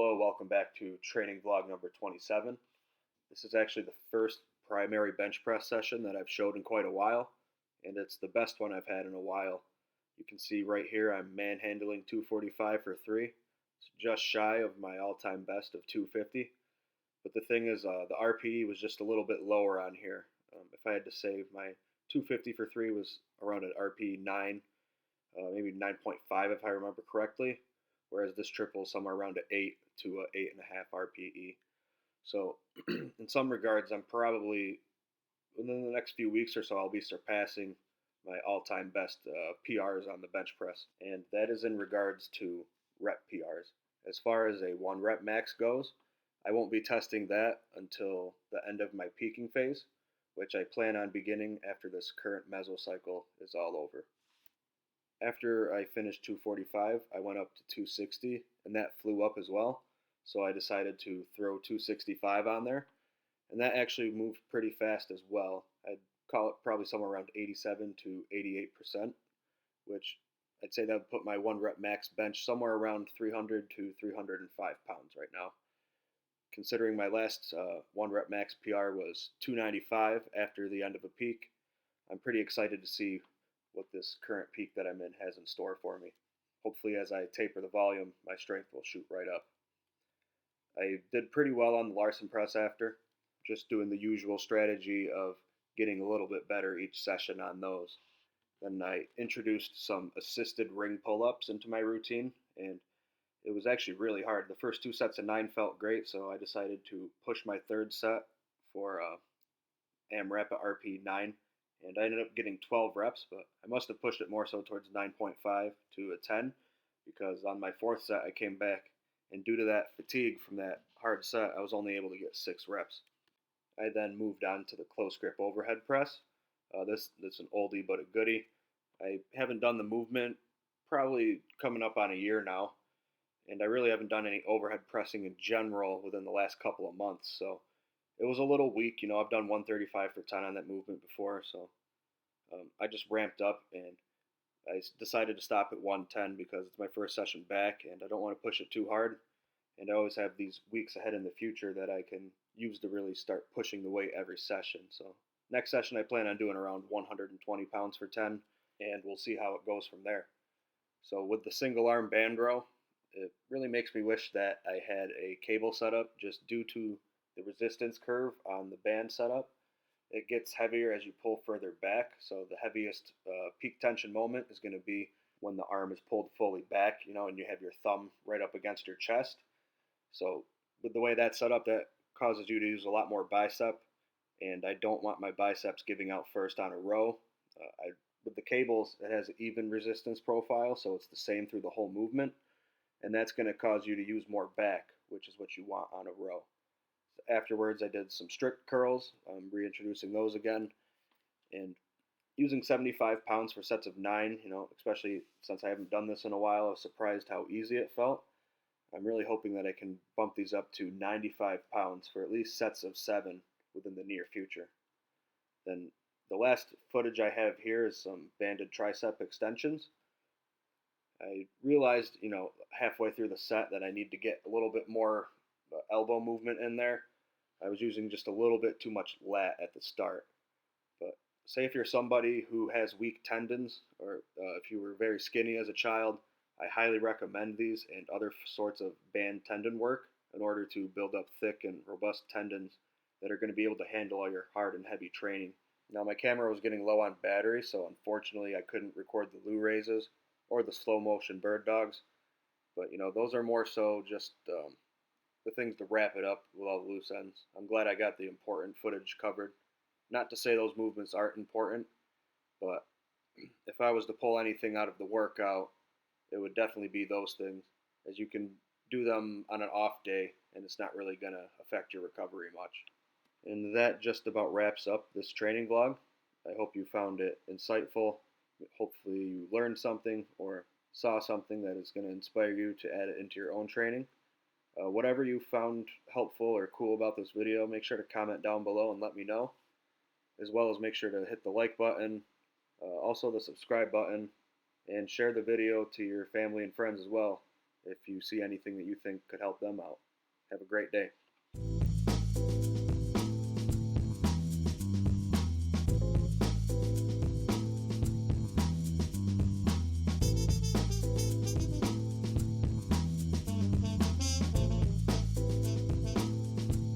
Hello, welcome back to training vlog number 27. This is actually the first primary bench press session that I've showed in quite a while, and it's the best one I've had in a while. You can see right here I'm manhandling 245 for 3. It's just shy of my all-time best of 250. But the thing is, the RPE was just a little bit lower on here. If I had to say, my 250 for 3 was around an RPE 9, maybe 9.5 if I remember correctly. Whereas this triple is somewhere around an 8 to 8.5 RPE. So in some regards, I'm probably, within the next few weeks or so, I'll be surpassing my all-time best PRs on the bench press. And that is in regards to rep PRs. As far as a 1 rep max goes, I won't be testing that until the end of my peaking phase, which I plan on beginning after this current mesocycle is all over. After I finished 245, I went up to 260, and that flew up as well. So I decided to throw 265 on there, and that actually moved pretty fast as well. I'd call it probably somewhere around 87 to 88%, which I'd say that would put my 1 rep max bench somewhere around 300 to 305 pounds right now. Considering my last 1 rep max PR was 295 after the end of a peak, I'm pretty excited to see what this current peak that I'm in has in store for me. Hopefully as I taper the volume, my strength will shoot right up. I did pretty well on the Larsen press after, just doing the usual strategy of getting a little bit better each session on those. Then I introduced some assisted ring pull-ups into my routine, and it was actually really hard. The first 2 sets of 9 felt great, so I decided to push my 3rd set for AMRAP at RP 9. And I ended up getting 12 reps, but I must have pushed it more so towards 9.5 to a 10, because on my 4th set I came back, and due to that fatigue from that hard set, I was only able to get 6 reps. I then moved on to the close grip overhead press. This is an oldie but a goodie. I haven't done the movement probably coming up on a year now, and I really haven't done any overhead pressing in general within the last couple of months, so it was a little weak. I've done 135 for 10 on that movement before, so I just ramped up, and I decided to stop at 110 because it's my first session back, and I don't want to push it too hard. And I always have these weeks ahead in the future that I can use to really start pushing the weight every session. So next session I plan on doing around 120 pounds for 10, and we'll see how it goes from there. So with the single arm band row, it really makes me wish that I had a cable setup, just due to the resistance curve on the band setup. It gets heavier as you pull further back, so the heaviest peak tension moment is going to be when the arm is pulled fully back, and you have your thumb right up against your chest. So with the way that's set up, that causes you to use a lot more bicep, and I don't want my biceps giving out first on a row. With the cables, it has an even resistance profile, so it's the same through the whole movement, and that's going to cause you to use more back, which is what you want on a row. Afterwards, I did some strict curls, reintroducing those again, and using 75 pounds for sets of 9, especially since I haven't done this in a while. I was surprised how easy it felt. I'm really hoping that I can bump these up to 95 pounds for at least sets of 7 within the near future. Then the last footage I have here is some banded tricep extensions. I realized, halfway through the set that I need to get a little bit more elbow movement in there. I was using just a little bit too much lat at the start. But say if you're somebody who has weak tendons, or if you were very skinny as a child, I highly recommend these and other sorts of band tendon work in order to build up thick and robust tendons that are going to be able to handle all your hard and heavy training. Now my camera was getting low on battery, so unfortunately I couldn't record the Lou raises or the slow motion bird dogs. But those are more so just the things to wrap it up with all the loose ends. I'm glad I got the important footage covered. Not to say those movements aren't important, but if I was to pull anything out of the workout, it would definitely be those things, as you can do them on an off day and it's not really going to affect your recovery much. And that just about wraps up this training vlog. I hope you found it insightful. Hopefully you learned something or saw something that is going to inspire you to add it into your own training. Whatever you found helpful or cool about this video, make sure to comment down below and let me know. As well as make sure to hit the like button, also the subscribe button, and share the video to your family and friends as well. if you see anything that you think could help them out. Have a great day.